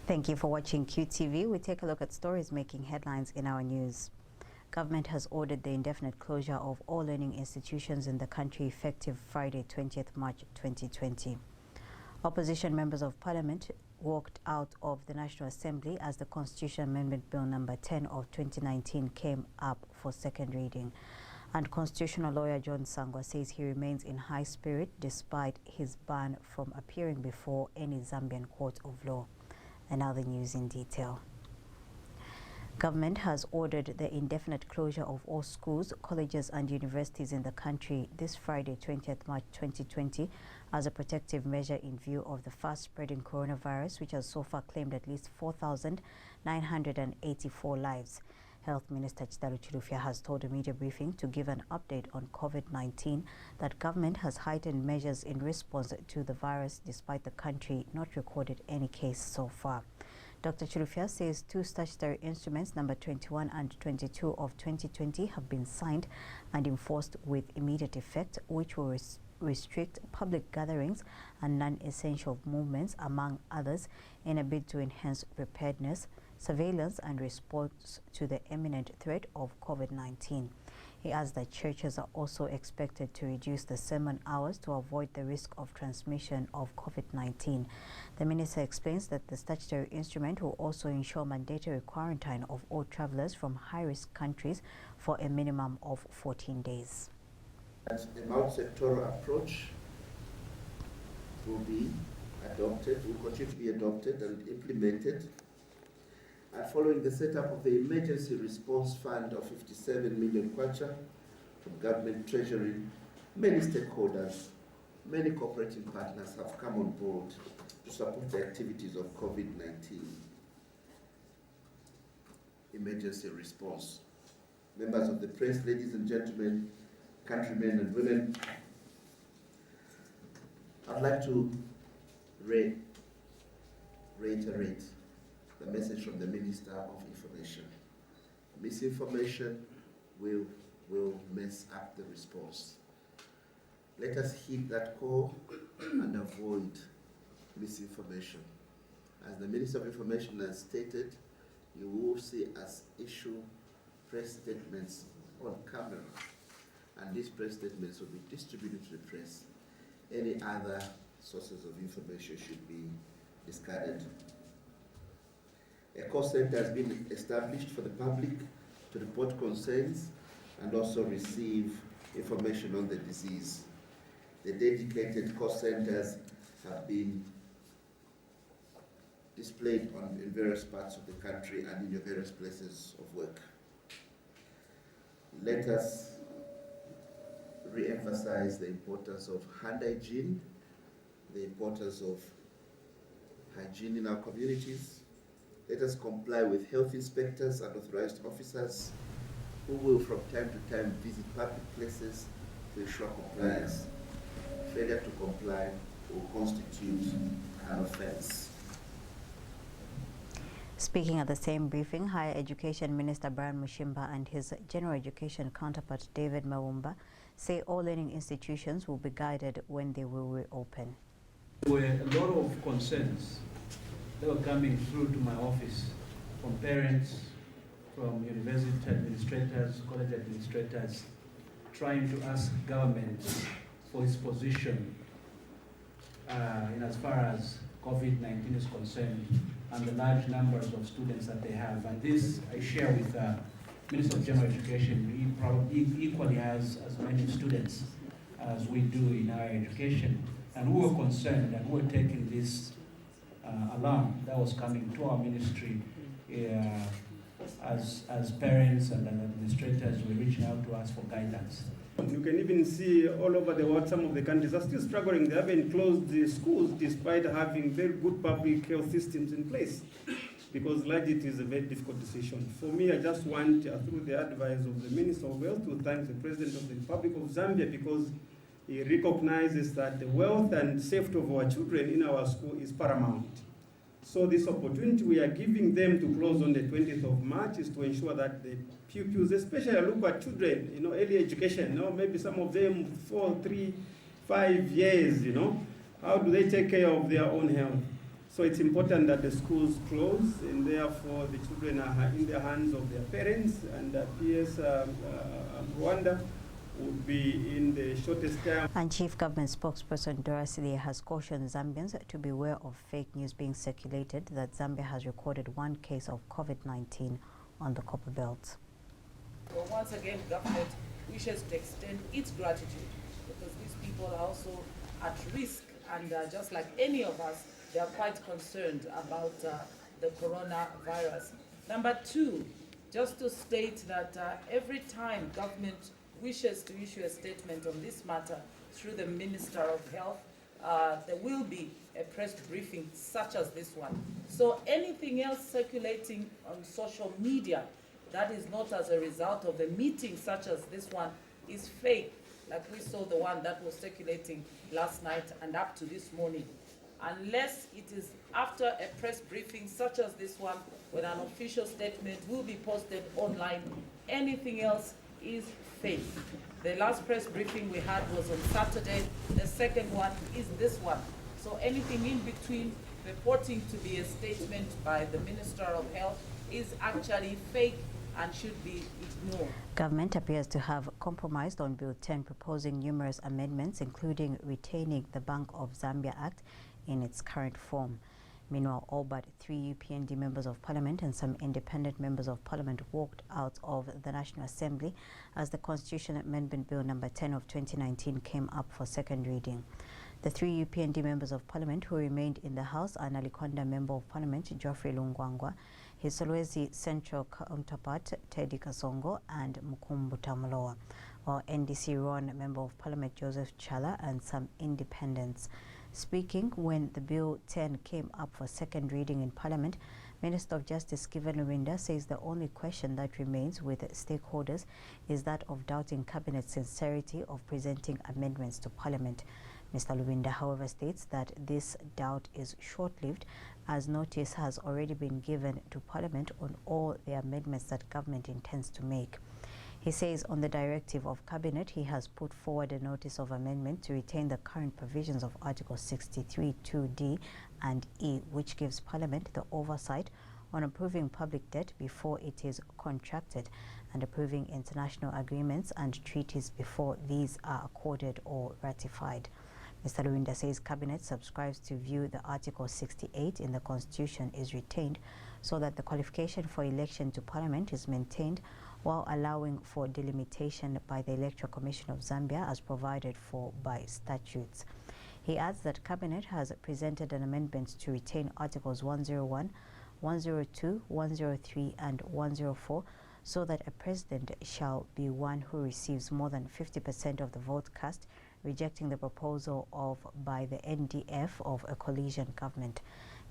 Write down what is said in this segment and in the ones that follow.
Thank you for watching QTV. We take a look at stories making headlines in our news. Government has ordered the indefinite closure of all learning institutions in the country effective Friday, 20th March 2020. Opposition members of Parliament walked out of the National Assembly as the Constitution Amendment Bill number 10 of 2019 came up for second reading. And constitutional lawyer John Sangwa says he remains in high spirit despite his ban from appearing before any Zambian court of law. And now the news in detail. Government has ordered the indefinite closure of all schools, colleges and universities in the country this Friday, 20th March 2020, as a protective measure in view of the fast-spreading coronavirus, which has so far claimed at least 4,984 lives. Health Minister Chitalu Chilufya has told a media briefing to give an update on COVID-19 that government has heightened measures in response to the virus despite the country not recorded any case so far. Dr. Chilufya says two statutory instruments, number 21 and 22 of 2020, have been signed and enforced with immediate effect, which will restrict public gatherings and non-essential movements, among others, in a bid to enhance preparedness, surveillance and response to the imminent threat of COVID-19. He adds that churches are also expected to reduce the sermon hours to avoid the risk of transmission of COVID-19. The minister explains that the statutory instrument will also ensure mandatory quarantine of all travelers from high-risk countries for a minimum of 14 days. A multi-sectoral approach will be adopted, will continue to be adopted and implemented. And following the setup of the Emergency Response Fund of 57 million kwacha from government treasury, many stakeholders, many cooperating partners have come on board to support the activities of COVID-19 emergency response. Members of the press, ladies and gentlemen, countrymen and women, I'd like to reiterate the message from the Minister of Information. Misinformation will mess up the response. Let us heed that call and avoid misinformation. As the Minister of Information has stated, you will see us issue press statements on camera, and these press statements will be distributed to the press. Any other sources of information should be discarded. A call center has been established for the public to report concerns and also receive information on the disease. The dedicated call centers have been displayed in various parts of the country and in your various places of work. Let us re-emphasize the importance of hand hygiene, the importance of hygiene in our communities. Let us comply with health inspectors and authorized officers who will from time to time visit public places to ensure compliance. Failure to comply will constitute an offense. Speaking at the same briefing, Higher Education Minister Brian Mushimba and his General Education counterpart David Mawumba say all learning institutions will be guided when they will reopen. There were a lot of concerns that were coming through to my office from parents, from university administrators, college administrators, trying to ask government for its position in as far as COVID-19 is concerned and the large numbers of students that they have. And this I share with Minister of General Education. He probably equally has as many students as we do in higher education, and who were concerned and who were taking this alarm that was coming to our ministry as parents and administrators were reaching out to us for guidance. You can even see all over the world, some of the countries are still struggling. They haven't closed the schools despite having very good public health systems in place, because largely it is a very difficult decision. For me, I just want, through the advice of the Minister of Health, to thank the President of the Republic of Zambia, because he recognizes that the wealth and safety of our children in our school is paramount. So this opportunity we are giving them to close on the 20th of March is to ensure that the pupils, especially I look at children, early education, maybe some of them 4, 3, 5 years, how do they take care of their own health? So it's important that the schools close, and therefore the children are in the hands of their parents, and PS Rwanda would be in the shortest time. And Chief Government Spokesperson Dorothy has cautioned Zambians to beware of fake news being circulated that Zambia has recorded 1 case of COVID-19 on the Copper Belt. So once again, government wishes to extend its gratitude because these people are also at risk, and just like any of us, they are quite concerned about the coronavirus. Number 2, just to state that every time government wishes to issue a statement on this matter through the Minister of Health, there will be a press briefing such as this one. So anything else circulating on social media that is not as a result of a meeting such as this one is fake, like we saw the one that was circulating last night and up to this morning. Unless it is after a press briefing such as this one, when an official statement will be posted online, anything else is fake. The last press briefing we had was on Saturday. The second one is this one. So anything in between reporting to be a statement by the Minister of Health is actually fake and should be ignored. Government appears to have compromised on Bill 10, proposing numerous amendments, including retaining the Bank of Zambia Act in its current form. Meanwhile, all but 3 UPND members of parliament and some independent members of parliament walked out of the National Assembly as the Constitution Amendment Bill number 10 of 2019 came up for second reading. The 3 UPND members of parliament who remained in the House are Nalikonda Member of Parliament Geoffrey Lungwangwa, his Solwezi Central counterpart Teddy Kasongo, and Mukumbu Tamaloa, while NDC Ron Member of Parliament Joseph Chala and some independents. Speaking when the Bill 10 came up for second reading in Parliament, Minister of Justice Given Luwinda says the only question that remains with stakeholders is that of doubting Cabinet's sincerity of presenting amendments to Parliament. Mr. Luwinda, however, states that this doubt is short-lived as notice has already been given to Parliament on all the amendments that government intends to make. He says on the directive of Cabinet, he has put forward a notice of amendment to retain the current provisions of Article 63(2)(d) and E, which gives Parliament the oversight on approving public debt before it is contracted and approving international agreements and treaties before these are accorded or ratified. Mr. Luwinda says Cabinet subscribes to view the Article 68 in the Constitution is retained so that the qualification for election to Parliament is maintained while allowing for delimitation by the Electoral Commission of Zambia as provided for by statutes. He adds that Cabinet has presented an amendment to retain Articles 101, 102, 103 and 104 so that a president shall be one who receives more than 50% of the vote cast, rejecting the proposal by the NDF of a coalition government.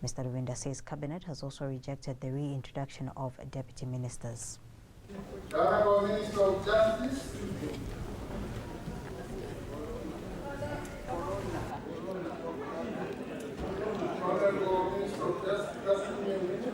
Mr. Luwinda says Cabinet has also rejected the reintroduction of deputy ministers. The Honourable Minister of Justice. Honourable Minister of Justice, just give me a minute.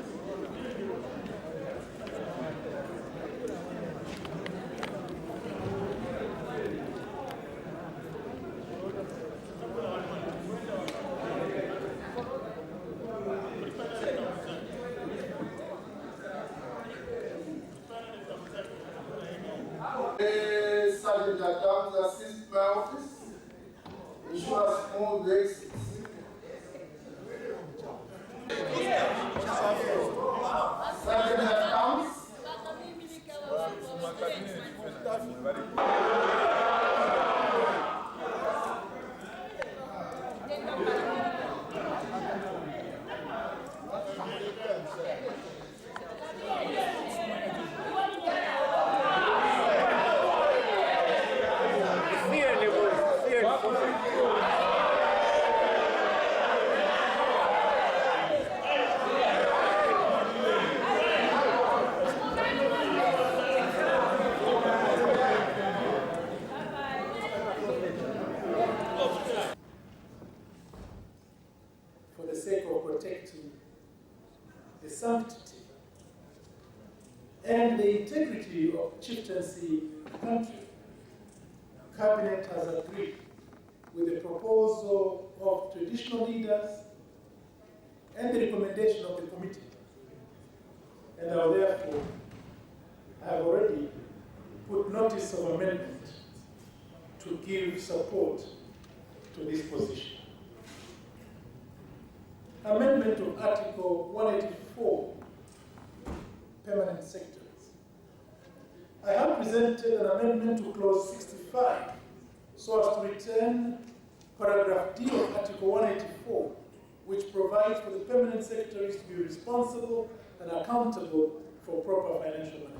Sergeant Adams assist my office, ensure small exits. Sergeant Adams. For the sake of protecting the sanctity and the integrity of chieftaincy country, Cabinet has agreed with the proposal of traditional leaders and the recommendation of the committee. And I will therefore have already put notice of amendment to give support to this position. Amendment of Article 184, Permanent Secretaries. I have presented an amendment to Clause 65 so as to return paragraph D of Article 184, which provides for the permanent secretaries to be responsible and accountable for proper financial management.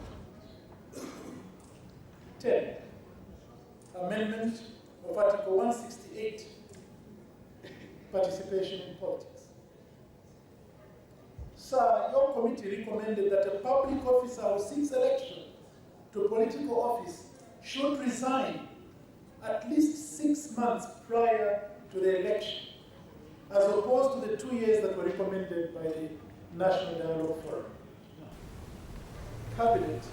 10. Amendment of Article 168, participation in politics. Sir, your committee recommended that a public officer who seeks election to political office should resign at least 6 months prior to the election, as opposed to the 2 years that were recommended by the National Dialogue Forum. Cabinet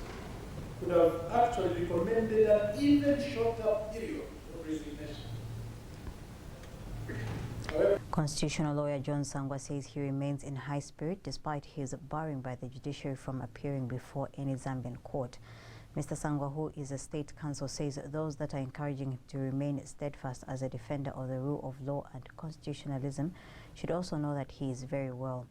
could have actually recommended an even shorter period of resignation. However, Constitutional lawyer John Sangwa says he remains in high spirit despite his barring by the judiciary from appearing before any Zambian court. Mr. Sangwa, who is a state counsel, says those that are encouraging him to remain steadfast as a defender of the rule of law and constitutionalism should also know that he is very well.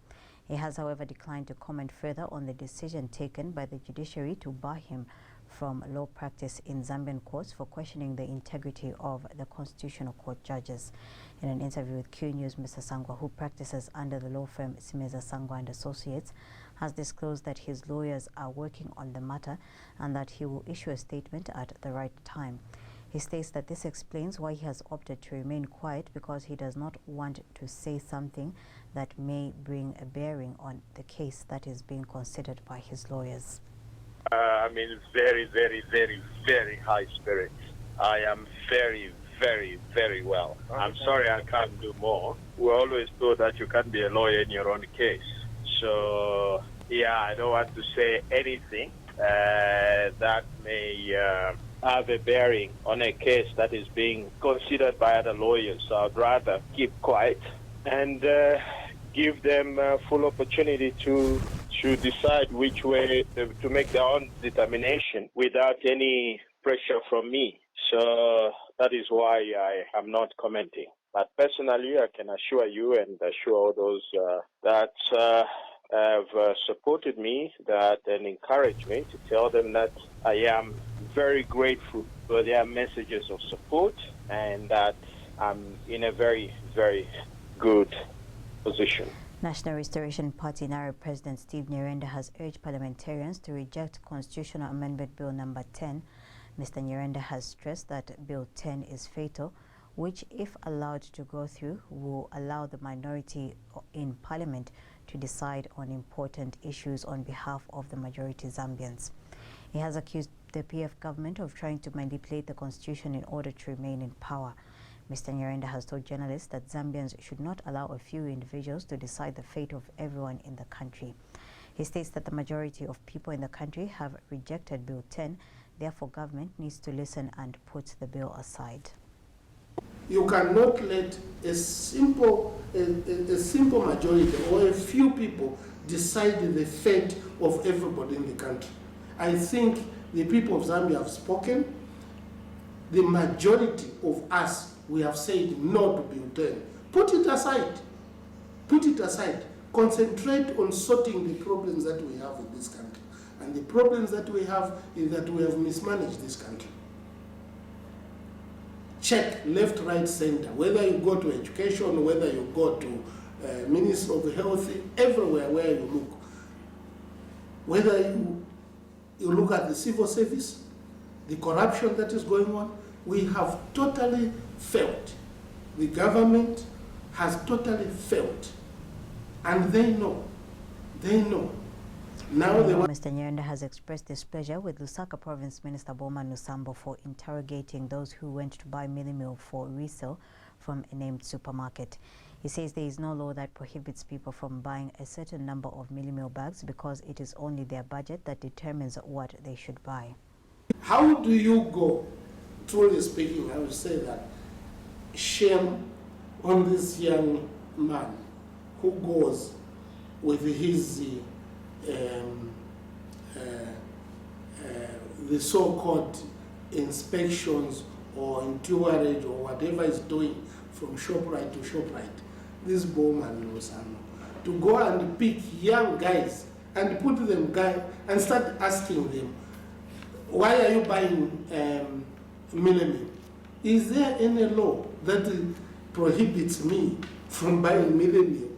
He has, however, declined to comment further on the decision taken by the judiciary to bar him from law practice in Zambian courts for questioning the integrity of the Constitutional Court judges. In an interview with Q News, Mr. Sangwa, who practices under the law firm Simeza Sangwa and Associates, has disclosed that his lawyers are working on the matter and that he will issue a statement at the right time. He states that this explains why he has opted to remain quiet, because he does not want to say something that may bring a bearing on the case that is being considered by his lawyers. I'm in very, very, very, very high spirits. I am very, very, very well. I'm sorry I can't do more. We're always told that you can't be a lawyer in your own case. So, yeah, I don't want to say anything that may have a bearing on a case that is being considered by other lawyers. So I'd rather keep quiet and give them full opportunity to decide which way to make their own determination without any pressure from me. So that is why I am not commenting. But personally, I can assure you and assure all those that have supported me and encouraged me, to tell them that I am very grateful for their messages of support and that I'm in a very, very good position. National Restoration Party NARA President Steve Nyirenda has urged parliamentarians to reject Constitutional Amendment Bill number 10. Mr. Nyirenda has stressed that Bill 10 is fatal, which, if allowed to go through, will allow the minority in Parliament to decide on important issues on behalf of the majority Zambians. He has accused the PF government of trying to manipulate the constitution in order to remain in power. Mr. Nyirenda has told journalists that Zambians should not allow a few individuals to decide the fate of everyone in the country. He states that the majority of people in the country have rejected Bill 10, therefore government needs to listen and put the bill aside. You cannot let a simple majority or a few people decide the fate of everybody in the country. I think the people of Zambia have spoken. The majority of us, we have said no to Bill 10. Put it aside. Put it aside. Concentrate on sorting the problems that we have in this country. And the problems that we have is that we have mismanaged this country. Check left, right, center. Whether you go to education, whether you go to Ministry of Health, everywhere where you look. Whether you look at the civil service, the corruption that is going on, we have totally failed. The government has totally failed. And they know. They know. Now Mr. Nyirenda has expressed displeasure with Lusaka Province Minister Boma Nusambo for interrogating those who went to buy mealie meal for resale from a named supermarket. He says there is no law that prohibits people from buying a certain number of mealie meal bags because it is only their budget that determines what they should buy. How do you go, truly speaking, I would say that shame on this young man who goes with his the so-called inspections or inventory or whatever is doing from ShopRite to ShopRite, this Bowman Lusambo, to go and pick young guys and put them and start asking them, why are you buying millimil? Is there any law that prohibits me from buying millimil,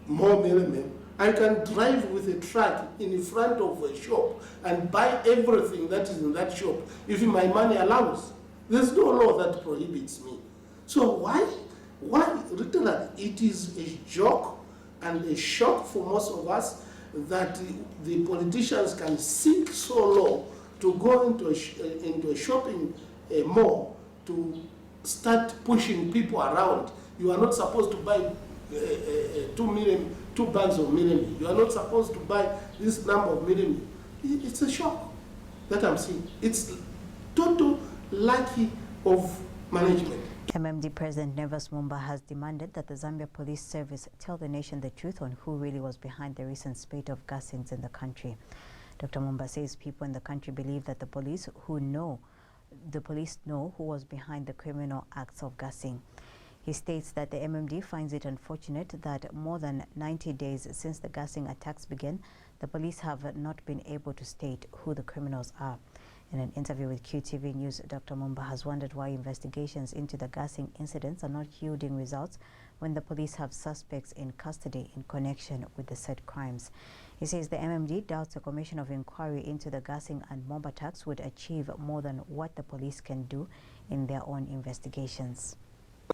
more millimil? I can drive with a truck in front of a shop and buy everything that is in that shop if my money allows. There's no law that prohibits me. So why literally, it is a joke and a shock for most of us that the politicians can sink so low to go into a shopping mall to start pushing people around. You are not supposed to buy 2 bags of millimil. You are not supposed to buy this number of millimil. It's a shock that I'm seeing. It's total lack of management. MMD President Nevas Mumba has demanded that the Zambia Police Service tell the nation the truth on who really was behind the recent spate of gassings in the country. Dr. Mumba says people in the country believe that the police know who was behind the criminal acts of gassing. He states that the MMD finds it unfortunate that more than 90 days since the gassing attacks began, the police have not been able to state who the criminals are. In an interview with QTV News, Dr. Mumba has wondered why investigations into the gassing incidents are not yielding results when the police have suspects in custody in connection with the said crimes. He says the MMD doubts a commission of inquiry into the gassing and mob attacks would achieve more than what the police can do in their own investigations.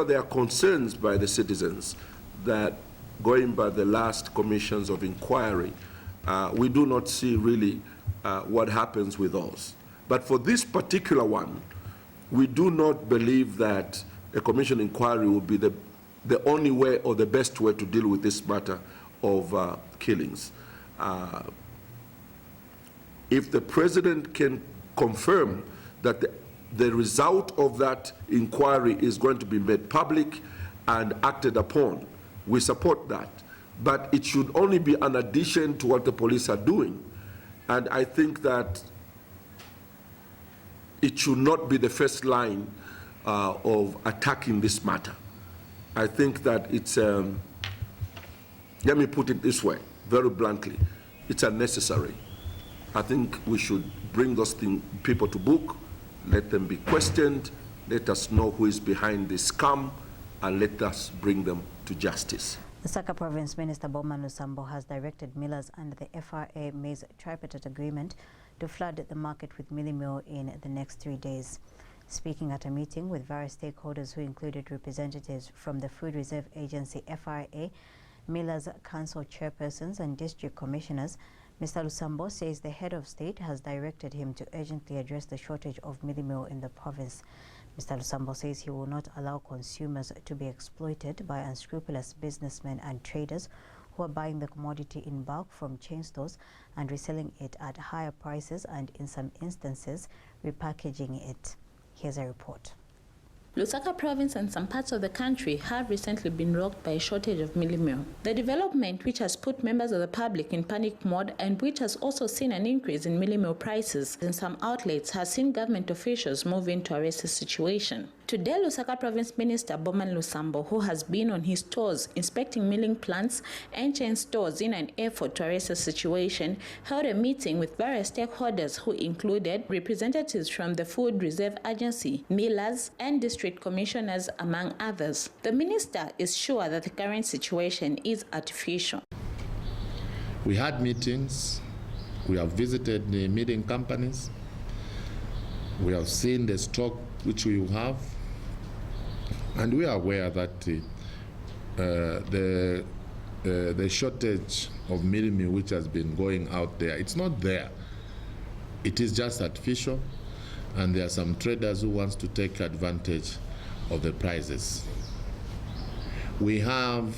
There are concerns by the citizens that going by the last commissions of inquiry, we do not see really what happens with those. But for this particular one, we do not believe that a commission inquiry will be the only way or the best way to deal with this matter of killings. If the president can confirm that the result of that inquiry is going to be made public and acted upon, we support that. But it should only be an addition to what the police are doing. And I think that it should not be the first line of attacking this matter. I think that it's, let me put it this way, very bluntly, it's unnecessary. I think we should bring those people to book, let them be questioned, let us know who is behind this scam, and let us bring them to justice. The Lusaka Province Minister Bowman Lusambo has directed millers under the FRA maize tripartite agreement to flood the market with millimil in the next 3 days. Speaking at a meeting with various stakeholders who included representatives from the Food Reserve Agency FRA, Millers Council chairpersons and district commissioners, Mr. Lusambo says the head of state has directed him to urgently address the shortage of millimil in the province. Mr. Lusambo says he will not allow consumers to be exploited by unscrupulous businessmen and traders who are buying the commodity in bulk from chain stores and reselling it at higher prices and, in some instances, repackaging it. Here's a report. Lusaka province and some parts of the country have recently been rocked by a shortage of millimil. The development, which has put members of the public in panic mode and which has also seen an increase in millimil prices in some outlets, has seen government officials move in to arrest the situation. Today, Lusaka Province Minister Bowman Lusambo, who has been on his tours inspecting milling plants and chain stores in an effort to arrest the situation, held a meeting with various stakeholders who included representatives from the Food Reserve Agency, millers, and district commissioners, among others. The minister is sure that the current situation is artificial. We had meetings, we have visited the milling companies, we have seen the stock which we have, and we are aware that the shortage of millimil which has been going out there, it's not there. It is just artificial, and there are some traders who wants to take advantage of the prices. We have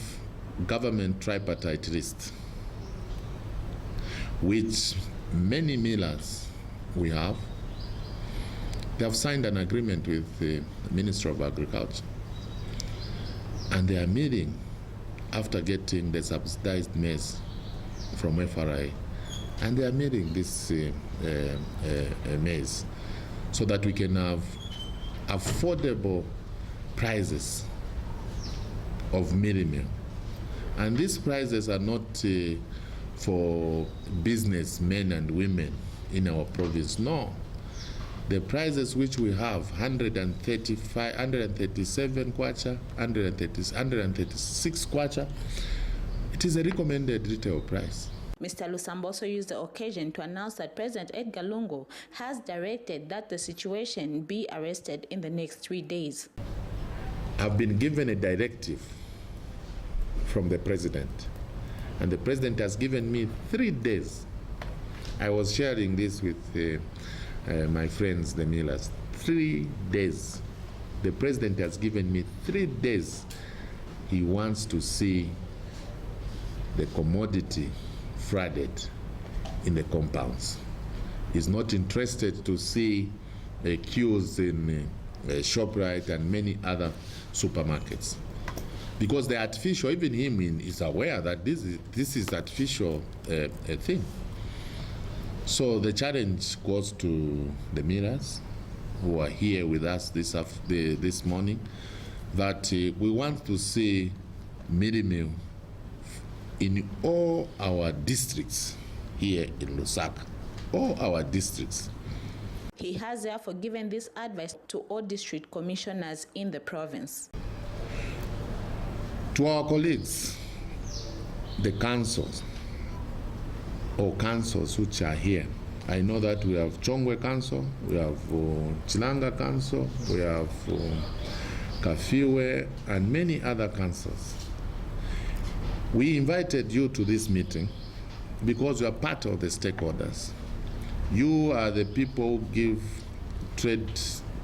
government tripartite list, which many millers we have. They have signed an agreement with the Ministry of Agriculture, and they are milling after getting the subsidized maize from FRI, and they are milling this maize so that we can have affordable prices of milling meal. And these prices are not for businessmen and women in our province. No. The prices which we have, 135, 137 kwacha, 136 kwacha, it is a recommended retail price. Mr. Lusambo also used the occasion to announce that President Edgar Lungu has directed that the situation be arrested in the next 3 days. I've been given a directive from the president, and the president has given me 3 days. I was sharing this with my friends, the millers. 3 days. The president has given me 3 days. He wants to see the commodity flooded in the compounds. He's not interested to see queues in ShopRite and many other supermarkets, because the artificial, even him is aware that this is artificial thing. So the challenge goes to the millers who are here with us this morning, that we want to see milling meal in all our districts here in Lusaka, all our districts. He has therefore given this advice to all district commissioners in the province. To our colleagues, the councils, or councils which are here, I know that we have Chongwe Council, we have Chilanga Council, we have Kafiwe, and many other councils. We invited you to this meeting because you are part of the stakeholders. You are the people who give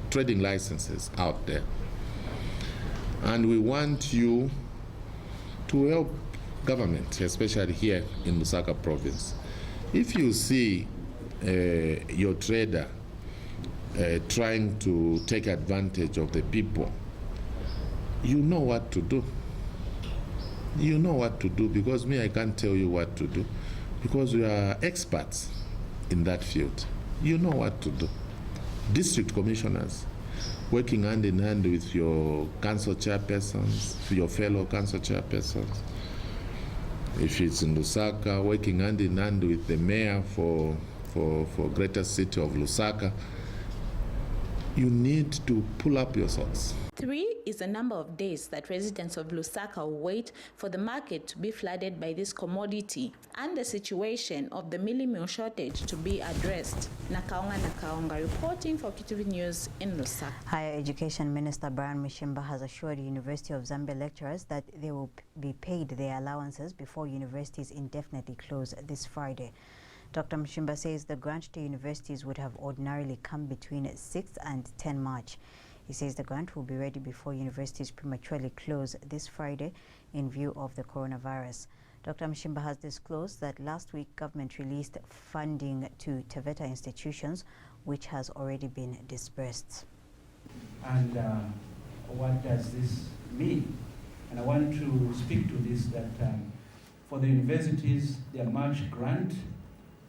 trading licenses out there. And we want you to help government, especially here in Lusaka province. If you see your trader trying to take advantage of the people, you know what to do. You know what to do, because me, I can't tell you what to do, because we are experts in that field. You know what to do. District commissioners, working hand in hand with your council chairpersons, your fellow council chairpersons. If it's in Lusaka, working hand in hand with the mayor for greater city of Lusaka, you need to pull up your socks. 3 is the number of days that residents of Lusaka wait for the market to be flooded by this commodity and the situation of the milling meal shortage to be addressed. Nakaonga reporting for KTV News in Lusaka. Higher Education Minister Brian Mshimba has assured University of Zambia lecturers that they will be paid their allowances before universities indefinitely close this Friday. Dr. Mshimba says the grant to universities would have ordinarily come between 6 and 10 March. He says the grant will be ready before universities prematurely close this Friday in view of the coronavirus. Dr. Mshimba has disclosed that last week government released funding to TVETA institutions, which has already been disbursed. And what does this mean? And I want to speak to this, that for the universities, their March grant,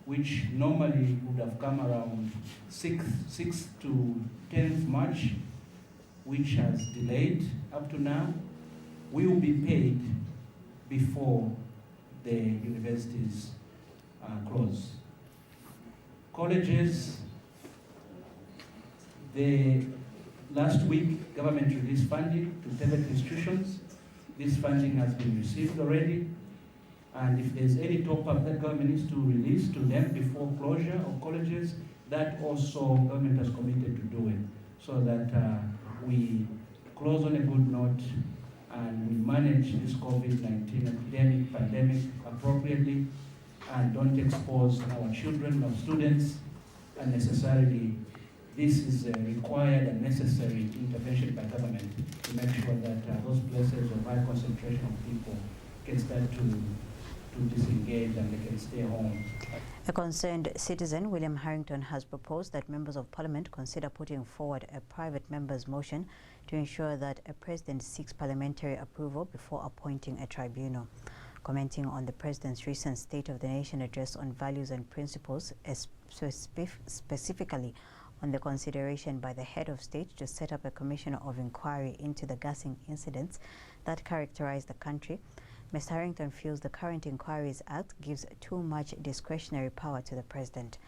which normally would have come around 6th to 10th March, which has delayed up to now, will be paid before the universities close. Colleges, last week government released funding to 10 institutions. This funding has been received already, and if there's any top-up that government needs to release to them before closure of colleges, that also government has committed to do it, so that we close on a good note and we manage this COVID-19 pandemic appropriately and don't expose our children, our students unnecessarily. This is a required and necessary intervention by government to make sure that those places of high concentration of people can start to disengage and they can stay home. A concerned citizen, William Harrington, has proposed that members of parliament consider putting forward a private member's motion to ensure that a president seeks parliamentary approval before appointing a tribunal. Commenting on the president's recent State of the Nation address on values and principles, specifically on the consideration by the head of state to set up a commission of inquiry into the gassing incidents that characterized the country, Mr. Harrington feels the current Inquiries Act gives too much discretionary power to the president.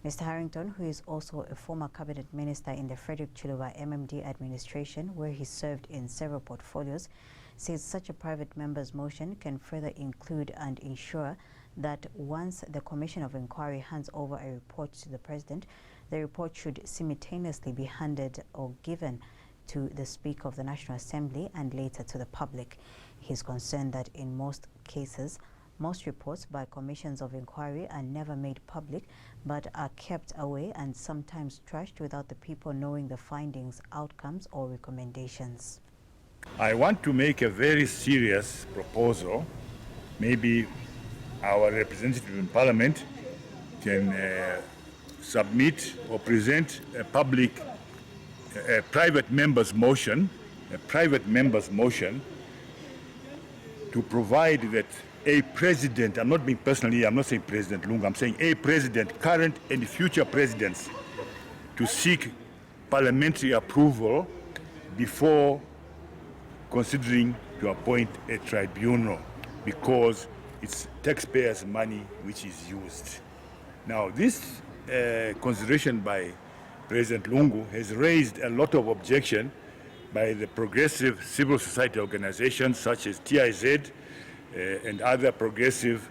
Mr. Harrington, who is also a former cabinet minister in the Frederick Chiluba MMD administration, where he served in several portfolios, says such a private member's motion can further include and ensure that once the Commission of Inquiry hands over a report to the president, the report should simultaneously be handed or given to the Speaker of the National Assembly and later to the public. He is concerned that in most cases, most reports by commissions of inquiry are never made public but are kept away and sometimes trashed without the people knowing the findings, outcomes or recommendations. I want to make a very serious proposal. Maybe our representative in Parliament can submit or present a private member's motion to provide that a president, I'm not being personally, I'm not saying President Lungu, I'm saying a president, current and future presidents, to seek parliamentary approval before considering to appoint a tribunal, because it's taxpayers' money which is used. Now, this consideration by President Lungu has raised a lot of objection by the progressive civil society organizations such as TIZ and other progressive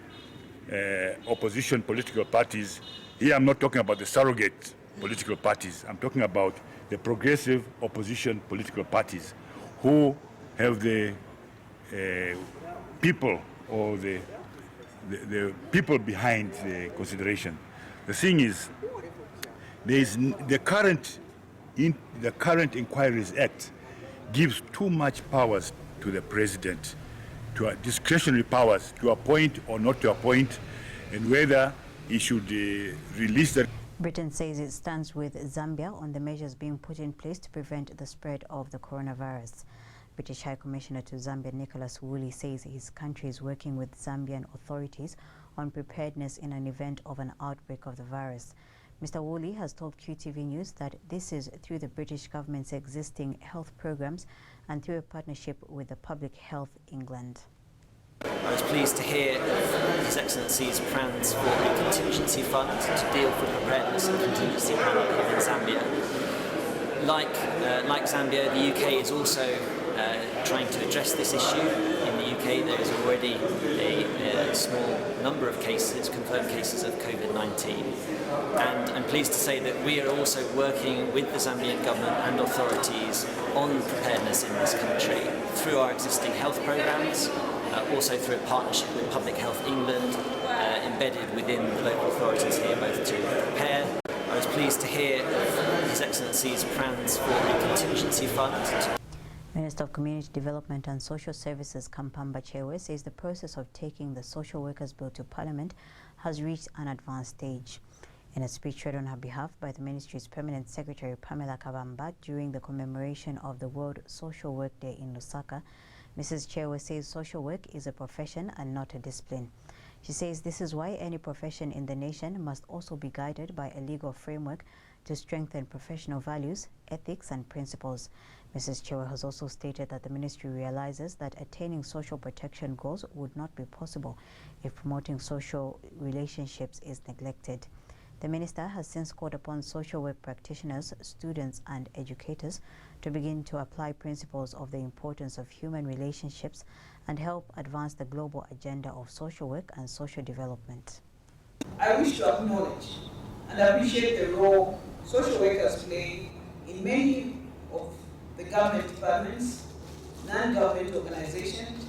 opposition political parties. Here I'm not talking about the surrogate political parties. I'm talking about the progressive opposition political parties who have the people or the people behind the consideration. The thing is, there is the current Inquiries Act gives too much powers to the president, to discretionary powers to appoint or not to appoint, and whether he should release the. Britain says it stands with Zambia on the measures being put in place to prevent the spread of the coronavirus. British High Commissioner to Zambia Nicholas Woolley says his country is working with Zambian authorities on preparedness in an event of an outbreak of the virus. Mr. Woolley has told QTV News that this is through the British government's existing health programs and through a partnership with the Public Health England. I was pleased to hear His Excellency's plans for a contingency fund to deal with preparedness and contingency planning here in Zambia. Like Zambia, the UK is also trying to address this issue. In the UK, there is already a small number of cases, confirmed cases of COVID-19. And I'm pleased to say that we are also working with the Zambian government and authorities on preparedness in this country through our existing health programs, also through a partnership with Public Health England, embedded within the local authorities here, both to prepare. I was pleased to hear His Excellency's plans for a contingency fund. Minister of Community Development and Social Services Kampamba Chewe says the process of taking the Social Workers Bill to Parliament has reached an advanced stage. In a speech read on her behalf by the Ministry's Permanent Secretary Pamela Kabamba during the commemoration of the World Social Work Day in Lusaka, Mrs. Chewe says social work is a profession and not a discipline. She says this is why any profession in the nation must also be guided by a legal framework to strengthen professional values, ethics and principles. Mrs. Chewe has also stated that the ministry realizes that attaining social protection goals would not be possible if promoting social relationships is neglected. The minister has since called upon social work practitioners, students and educators to begin to apply principles of the importance of human relationships and help advance the global agenda of social work and social development. I wish to acknowledge and appreciate the role social workers play in many of the government departments, non-government organizations,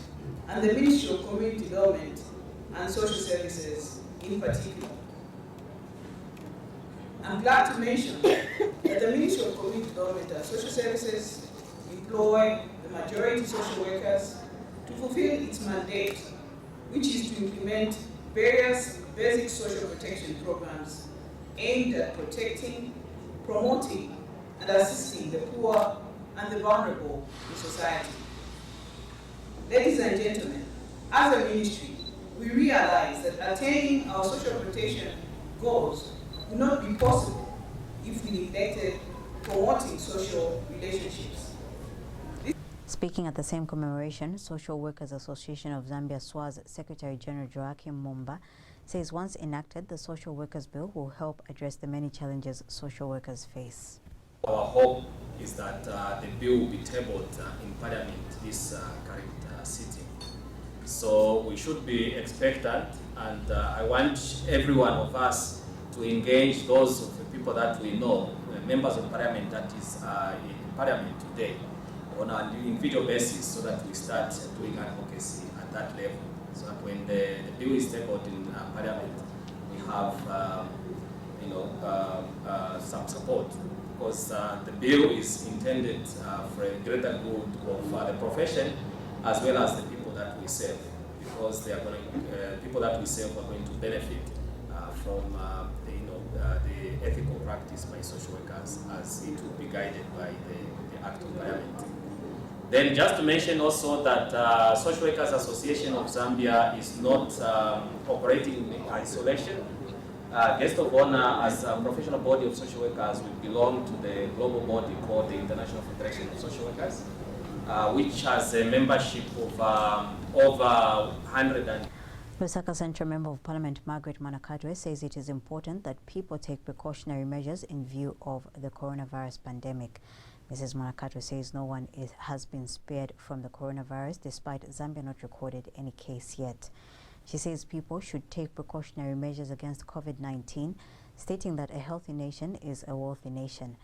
and the Ministry of Community Development and Social Services in particular. I'm glad to mention that the Ministry of Community Development and Social Services employ the majority social workers to fulfill its mandate, which is to implement various basic social protection programs aimed at protecting, promoting, and assisting the poor, and the vulnerable in society. Ladies and gentlemen, as a ministry, we realize that attaining our social protection goals will not be possible if we neglected promoting social relationships. Speaking at the same commemoration, Social Workers Association of Zambia SWA's Secretary General Joachim Mumba says once enacted, the Social Workers Bill will help address the many challenges social workers face. Our hope is that the bill will be tabled in Parliament this current sitting. So we should be expectant, and I want every one of us to engage those of the people that we know, members of Parliament that is in Parliament today, on an individual basis, so that we start doing advocacy at that level. So that when the bill is tabled in Parliament, we have some support, because the bill is intended for a greater good of the profession as well as the people that we serve, because they are going people that we serve are going to benefit from the ethical practice by social workers, as it will be guided by the Act of Parliament. Then just to mention also that Social Workers Association of Zambia is not operating in isolation. Guest of honor, as a professional body of social workers, we belong to the global body called the International Federation of Social Workers, which has a membership of over 100. Lusaka Central Member of Parliament Margaret Manakadwe says it is important that people take precautionary measures in view of the coronavirus pandemic. Mrs. Manakadwe says no one has been spared from the coronavirus, despite Zambia not recorded any case yet. She says people should take precautionary measures against COVID-19, stating that a healthy nation is a wealthy nation.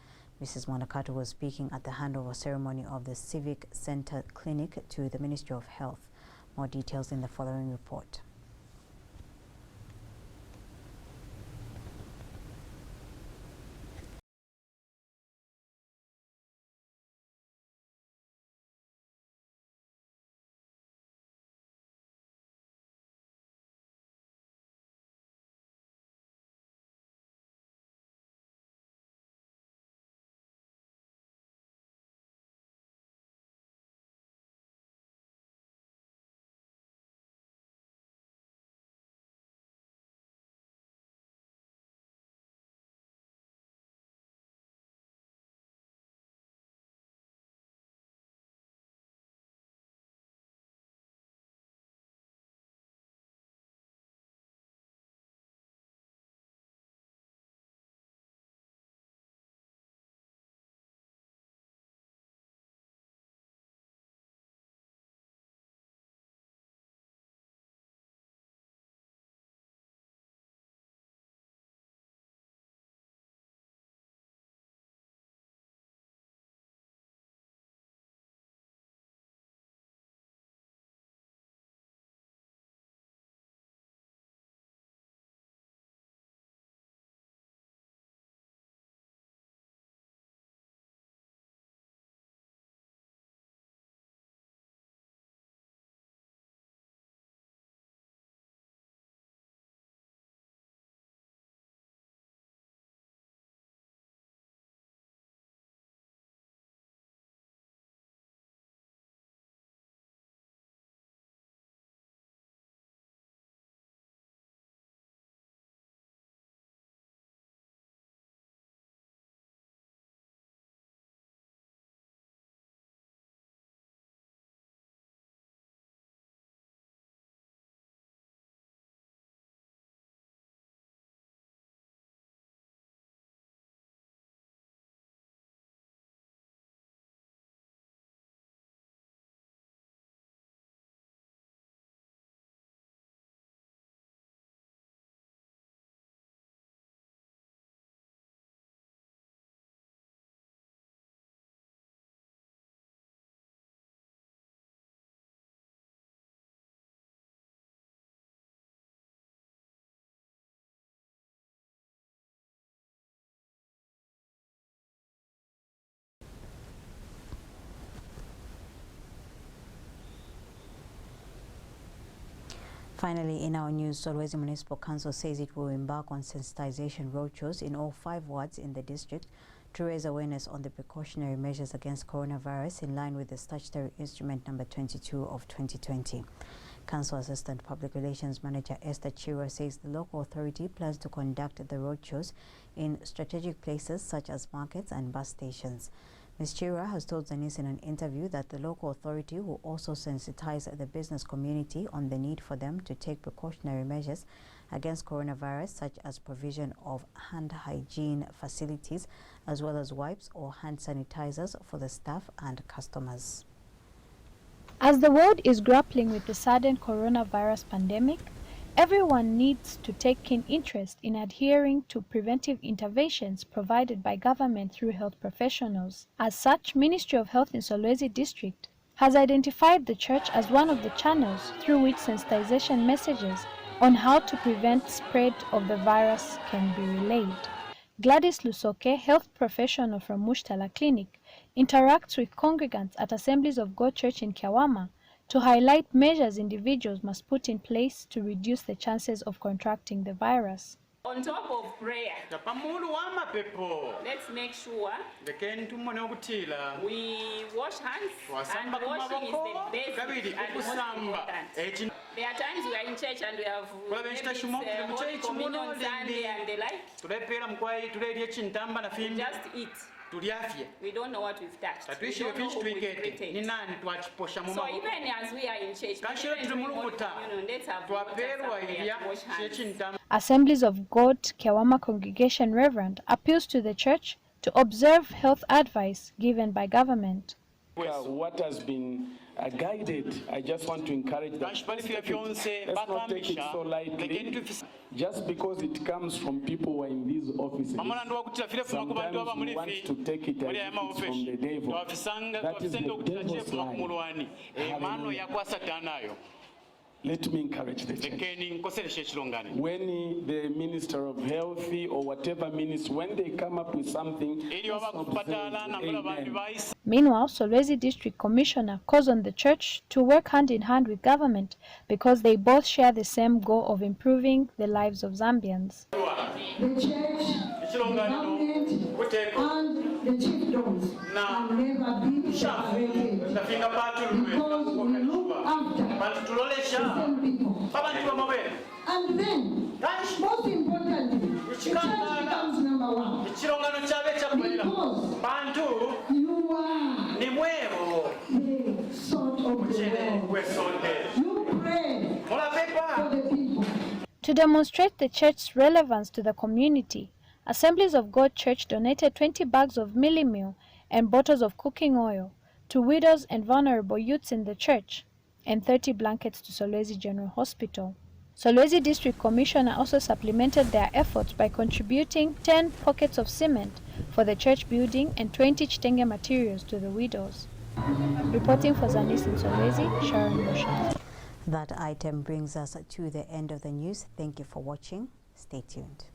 Mrs. Manakadwe was speaking at the handover ceremony of the Civic Center Clinic to the Ministry of Health. More details in the following report. Finally, in our news, Solwezi Municipal Council says it will embark on sensitization roadshows in all 5 wards in the district to raise awareness on the precautionary measures against coronavirus in line with the statutory instrument number 22 of 2020. Council Assistant Public Relations Manager Esther Chiro says the local authority plans to conduct the roadshows in strategic places such as markets and bus stations. Ms. Chiro has told Zanis in an interview that the local authority will also sensitize the business community on the need for them to take precautionary measures against coronavirus, such as provision of hand hygiene facilities, as well as wipes or hand sanitizers for the staff and customers. As the world is grappling with the sudden coronavirus pandemic, everyone needs to take keen interest in adhering to preventive interventions provided by government through health professionals. As such, Ministry of Health in Solwezi District has identified the church as one of the channels through which sensitization messages on how to prevent spread of the virus can be relayed. Gladys Lusoke, health professional from Mushtala Clinic, interacts with congregants at Assemblies of God Church in Kyawama to highlight measures individuals must put in place to reduce the chances of contracting the virus. On top of prayer, let's make sure we wash hands, and washing is the basic and most important. There are times we are in church and we have Holy Communion Sunday and the like. We just eat. We don't know what we've touched. We don't know who we've irritated. So even as we are in church, let's have wash hands. Assemblies of God Kyawama Congregation Reverend appeals to the church to observe health advice given by government. What has been guided, I just want to encourage that. Let's not take it so lightly. Just because it comes from people who are in these offices, sometimes we want to take it as if it's from the devil. That is the devil's lie. Hallelujah. Let me encourage the church. When the Minister of Health or whatever minister, when they come up with something, Meanwhile, Solwezi District Commissioner calls on the church to work hand in hand with government because they both share the same goal of improving the lives of Zambians. The church, the government, and the chiefdoms have never been separated because we look after the same people. And then, most importantly, the church becomes number one because you are the salt of the world. You pray for the people. To demonstrate the church's relevance to the community, Assemblies of God Church donated 20 bags of mealie meal and bottles of cooking oil to widows and vulnerable youths in the church, and 30 blankets to Solwezi General Hospital. Solwezi District Commissioner also supplemented their efforts by contributing 10 pockets of cement for the church building and 20 chitenge materials to the widows. Reporting for Zanis in Solwezi, Sharon Mosha. That item brings us to the end of the news. Thank you for watching. Stay tuned.